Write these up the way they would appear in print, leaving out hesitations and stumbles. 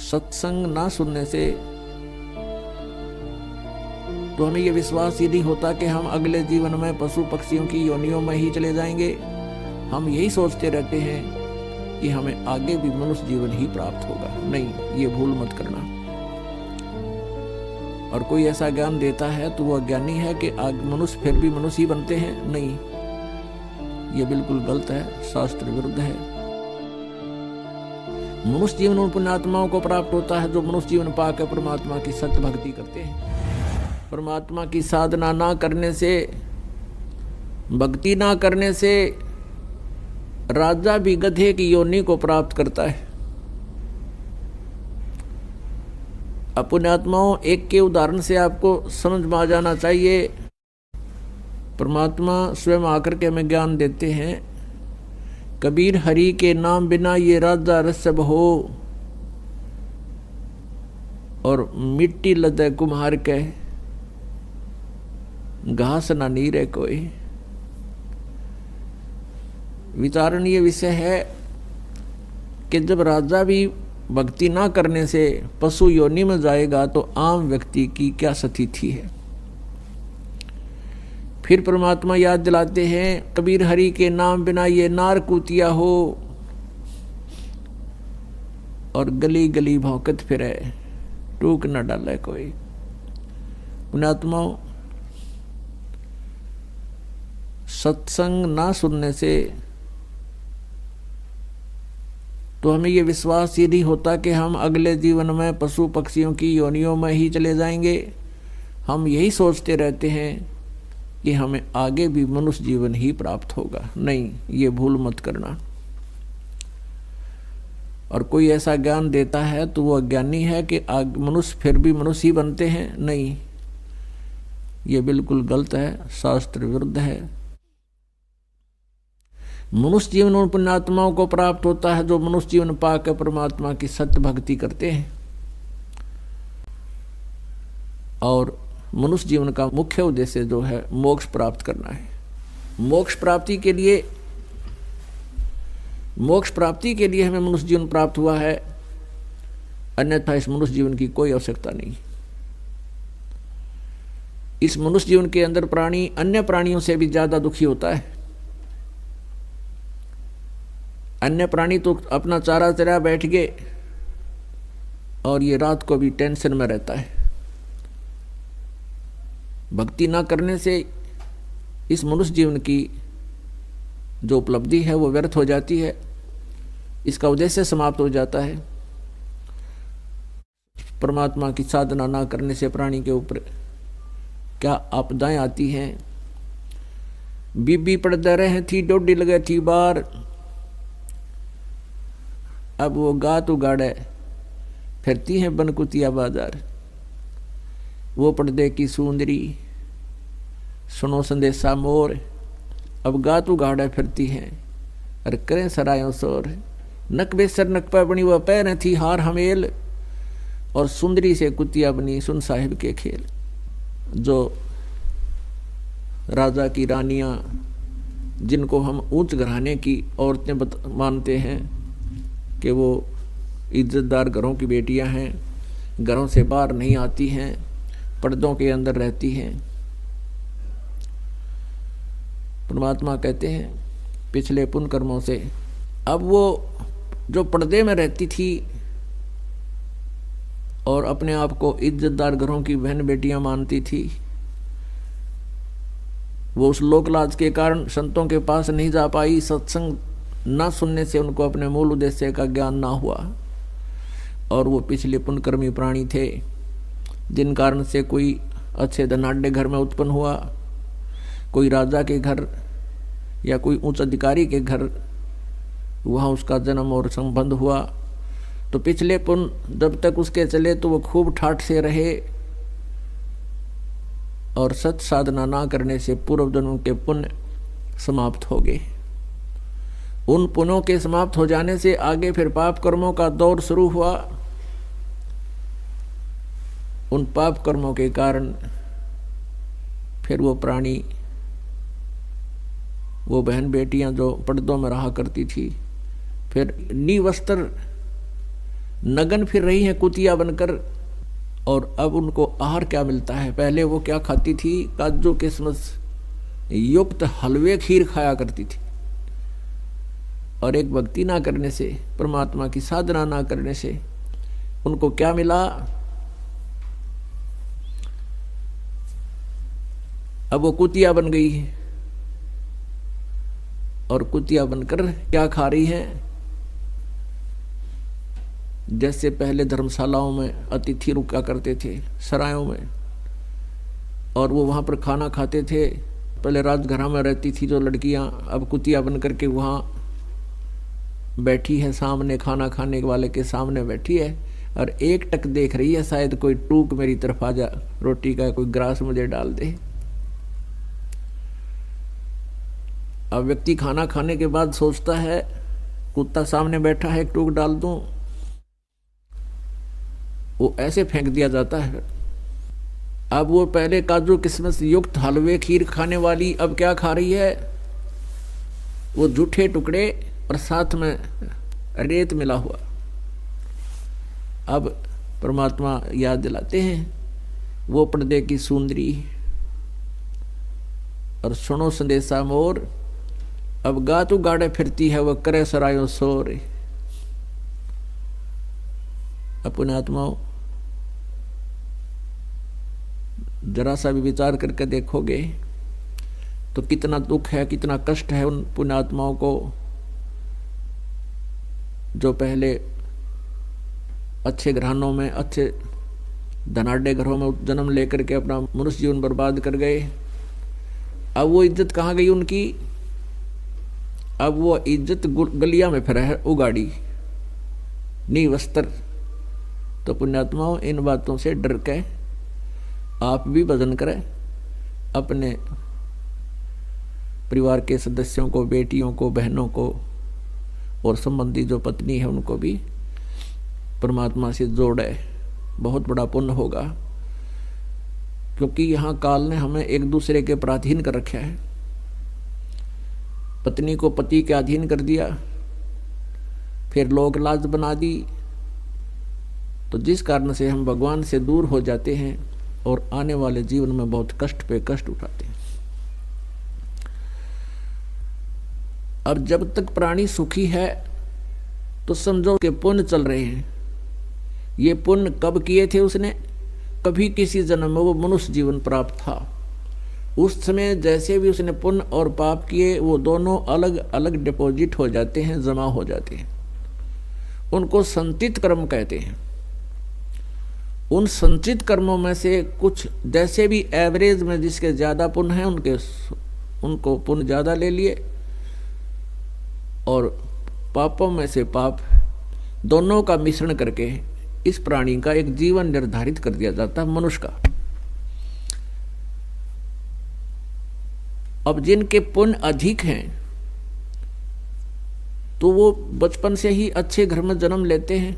सत्संग ना सुनने से तो हमें यह विश्वास ही नहीं होता कि हम अगले जीवन में पशु पक्षियों की योनियों में ही चले जाएंगे। हम यही सोचते रहते हैं कि हमें आगे भी मनुष्य जीवन ही प्राप्त होगा। नहीं, ये भूल मत करना। और कोई ऐसा ज्ञान देता है तो वह ज्ञानी है कि मनुष्य फिर भी मनुष्य ही बनते हैं। नहीं, ये बिल्कुल गलत है, शास्त्र विरुद्ध है। मनुष्य जीवन उन पुण्यात्माओं को प्राप्त होता है जो मनुष्य जीवन पाकर परमात्मा की सत्य भक्ति करते हैं। परमात्मा की साधना ना करने से, भक्ति ना करने से राजा भी गधे की योनि को प्राप्त करता है। पुण्यात्माओं, एक के उदाहरण से आपको समझ में आ जाना चाहिए। परमात्मा स्वयं आकर के हमें ज्ञान देते हैं। कबीर हरि के नाम बिना ये राजा रसब हो, और मिट्टी लदे कुम्हार के घास ना नीरे कोई। विचारणीय विषय है कि जब राजा भी भक्ति ना करने से पशु योनि में जाएगा तो आम व्यक्ति की क्या स्थिति है। फिर परमात्मा याद दिलाते हैं, कबीर हरि के नाम बिना ये नार कूतिया हो, और गली गली भौंकत फिरे, टूक न डाले कोई। पुण्यात्माओं, सत्संग ना सुनने से तो हमें यह विश्वास ही नहीं होता कि हम अगले जीवन में पशु पक्षियों की योनियों में ही चले जाएंगे। हम यही सोचते रहते हैं कि हमें आगे भी मनुष्य जीवन ही प्राप्त होगा। नहीं, ये भूल मत करना। और कोई ऐसा ज्ञान देता है तो वह ज्ञानी है कि मनुष्य फिर भी मनुष्य ही बनते हैं। नहीं, ये बिल्कुल गलत है, शास्त्र विरुद्ध है। मनुष्य जीवन उन पुण्यात्माओं को प्राप्त होता है जो मनुष्य जीवन पाकर परमात्मा की सत्य भक्ति करते हैं। और मनुष्य जीवन का मुख्य उद्देश्य जो है मोक्ष प्राप्त करना है। मोक्ष प्राप्ति के लिए हमें मनुष्य जीवन प्राप्त हुआ है, अन्यथा इस मनुष्य जीवन की कोई आवश्यकता नहीं। इस मनुष्य जीवन के अंदर प्राणी अन्य प्राणियों से भी ज्यादा दुखी होता है। अन्य प्राणी तो अपना चारा चरा बैठ गए और ये रात को भी टेंशन में रहता है। भक्ति ना करने से इस मनुष्य जीवन की जो उपलब्धि है वो व्यर्थ हो जाती है, इसका उद्देश्य समाप्त हो जाता है। परमात्मा की साधना ना करने से प्राणी के ऊपर क्या आपदाएं आती हैं। बीबी पड़ते रहे थी, डोडी लगे थी बार, अब वो गात उगाड़े फिरती हैं बनकुतिया बाजार। वो पर्दे की सुंदरी सुनो संदेशा मोर, अब गात उगाड़े फिरती हैं और करें सरायों शोर। नक बेसर नक पर बनी वह पैर थी हार हमेल, और सुंदरी से कुतिया बनी सुन साहिब के खेल। जो राजा की रानियां, जिनको हम उच्च घराने की औरतें मानते हैं कि वो इज्जतदार घरों की बेटियां हैं, घरों से बाहर नहीं आती हैं, पर्दों के अंदर रहती हैं। परमात्मा कहते हैं पिछले पुण्य कर्मों से अब वो जो पर्दे में रहती थी और अपने आप को इज्जतदार घरों की बहन बेटियां मानती थी, वो उस लोकलाज के कारण संतों के पास नहीं जा पाई। सत्संग ना सुनने से उनको अपने मूल उद्देश्य का ज्ञान ना हुआ, और वो पिछले पुण्यकर्मी प्राणी थे, जिन कारण से कोई अच्छे धनाढ्य घर में उत्पन्न हुआ, कोई राजा के घर या कोई उच्च अधिकारी के घर वहाँ उसका जन्म और संबंध हुआ, तो पिछले पुण्य जब तक उसके चले तो वो खूब ठाठ से रहे, और सत साधना ना करने से पूर्व जन्म के पुण्य समाप्त हो गए। उन पुण्यों के समाप्त हो जाने से आगे फिर पाप कर्मों का दौर शुरू हुआ। उन पाप कर्मों के कारण फिर वो प्राणी, वो बहन बेटियां जो पर्दों में रहा करती थी, फिर निवस्त्र नगन फिर रही हैं कुतिया बनकर। और अब उनको आहार क्या मिलता है? पहले वो क्या खाती थी? काजू किशमिश युक्त हलवे खीर खाया करती थी। और एक भक्ति ना करने से, परमात्मा की साधना ना करने से उनको क्या मिला? अब वो कुतिया बन गई है। और कुतिया बनकर क्या खा रही है? जैसे पहले धर्मशालाओं में अतिथि रुका करते थे, सरायों में, और वो वहाँ पर खाना खाते थे। पहले राजघरां में रहती थी जो लड़कियाँ, अब कुतिया बन करके वहाँ बैठी है, सामने खाना खाने वाले के सामने बैठी है और एक टक देख रही है, शायद कोई टूक मेरी तरफ आ जा, रोटी का कोई ग्रास मुझे डाल दे। अब व्यक्ति खाना खाने के बाद सोचता है कुत्ता सामने बैठा है, एक टूक डाल दूं, वो ऐसे फेंक दिया जाता है। अब वो पहले काजू किशमिश युक्त हलवे खीर खाने वाली अब क्या खा रही है? वो जूठे टुकड़े और साथ में रेत मिला हुआ। अब परमात्मा याद दिलाते हैं, वो पर्दे की सुंदरी और सुनो संदेशा मोर, अब गातू गाड़े फिरती है, वह करे सरायों सोर। अपने आत्माओं, जरा सा भी विचार करके देखोगे तो कितना दुख है, कितना कष्ट है उन पुण्यात्माओं को जो पहले अच्छे घरानों में, अच्छे धनाढ़ घरों में जन्म लेकर के अपना मनुष्य जीवन बर्बाद कर गए। अब वो इज्जत कहाँ गई उनकी? अब वो इज्जत गलिया में फिर है उगाड़ी, नी वस्त्र। तो पुण्यात्माओं, इन बातों से डर के आप भी भजन करें, अपने परिवार के सदस्यों को, बेटियों को, बहनों को और संबंधी जो पत्नी है उनको भी परमात्मा से जोड़े, बहुत बड़ा पुण्य होगा। क्योंकि यहाँ काल ने हमें एक दूसरे के पराधीन कर रखा है। पत्नी को पति के अधीन कर दिया, फिर लोक लाज बना दी, तो जिस कारण से हम भगवान से दूर हो जाते हैं और आने वाले जीवन में बहुत कष्ट पे कष्ट उठाते हैं। और जब तक प्राणी सुखी है तो समझो कि पुण्य चल रहे हैं। ये पुण्य कब किए थे उसने? कभी किसी जन्म में वो मनुष्य जीवन प्राप्त था, उस समय जैसे भी उसने पुण्य और पाप किए वो दोनों अलग अलग डिपॉजिट हो जाते हैं, जमा हो जाते हैं। उनको संचित कर्म कहते हैं। उन संचित कर्मों में से कुछ जैसे भी एवरेज में जिसके ज्यादा पुण्य है उनको पुण्य ज्यादा ले लिए, और पापों में से पाप, दोनों का मिश्रण करके इस प्राणी का एक जीवन निर्धारित कर दिया जाता है, मनुष्य का। अब जिनके पुण्य अधिक हैं तो वो बचपन से ही अच्छे घर में जन्म लेते हैं,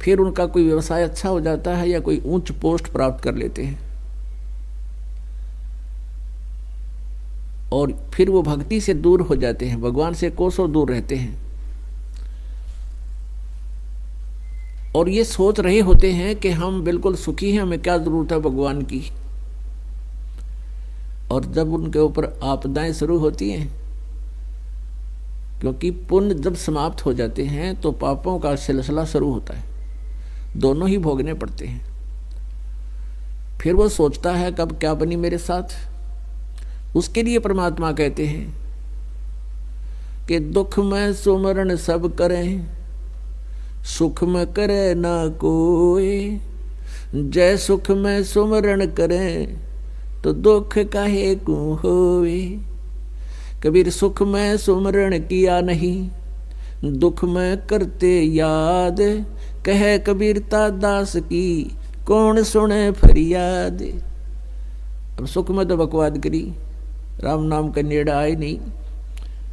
फिर उनका कोई व्यवसाय अच्छा हो जाता है या कोई उच्च पोस्ट प्राप्त कर लेते हैं, और फिर वो भक्ति से दूर हो जाते हैं, भगवान से कोसों दूर रहते हैं, और ये सोच रहे होते हैं कि हम बिल्कुल सुखी हैं, हमें क्या जरूरत है भगवान की। और जब उनके ऊपर आपदाएं शुरू होती हैं, क्योंकि पुण्य जब समाप्त हो जाते हैं तो पापों का सिलसिला शुरू होता है, दोनों ही भोगने पड़ते हैं। फिर वो सोचता है कब क्या बनी मेरे साथ। उसके लिए परमात्मा कहते हैं कि दुख में सुमरण सब करें, सुख में करे ना कोई। जय सुख में सुमरण करें तो दुख काहे को होवे। कबीर सुख में सुमरण किया नहीं, दुख में करते याद। कहे कबीरता दास की कौन सुने फरियाद। अब सुख में तो बकवाद करी, राम नाम का नेड़ा आए नहीं,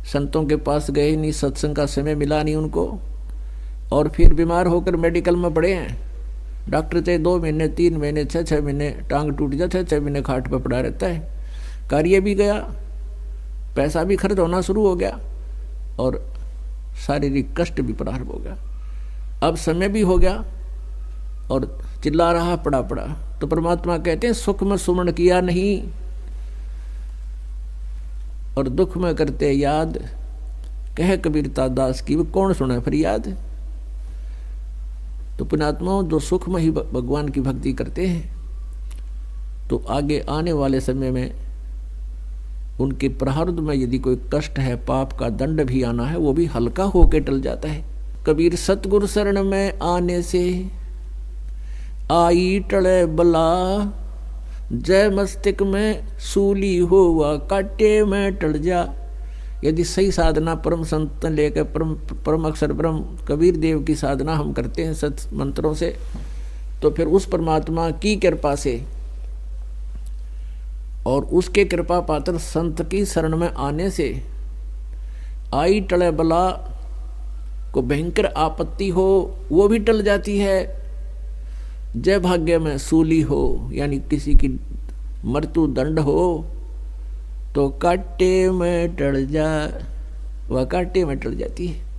संतों के पास गए नहीं, सत्संग का समय मिला नहीं उनको, और फिर बीमार होकर मेडिकल में पड़े हैं। डॉक्टर चाहे 2 महीने 3 महीने 6 महीने टांग टूट जाता है, 6 महीने खाट पर पड़ा रहता है। कार्य भी गया, पैसा भी खर्च होना शुरू हो गया और शारीरिक कष्ट भी प्रारंभ हो गया। अब समय भी हो गया और चिल्ला रहा पड़ा पड़ा। तो परमात्मा कहते हैं सुख में सुमरण किया नहीं और दुख में करते याद, कह कबीरता दास की वो कौन सुने फरियाद। तो पुण्यात्माओं जो सुख में ही भगवान की भक्ति करते हैं तो आगे आने वाले समय में उनके प्रारब्ध में यदि कोई कष्ट है, पाप का दंड भी आना है, वो भी हल्का होके टल जाता है। कबीर सतगुरु शरण में आने से आई टले बला, जय मस्तिष्क में सूली हुआ काटे में टल जा। यदि सही साधना परम संत लेकर परम अक्षर ब्रह्म कबीर देव की साधना हम करते हैं सत मंत्रों से, तो फिर उस परमात्मा की कृपा से और उसके कृपा पात्र संत की शरण में आने से आई टले बला को भयंकर आपत्ति हो वो भी टल जाती है। जय भाग्य में सूली हो यानी किसी की मृत्यु दंड हो तो काटे में टल जा, वह काटे में टल जाती है।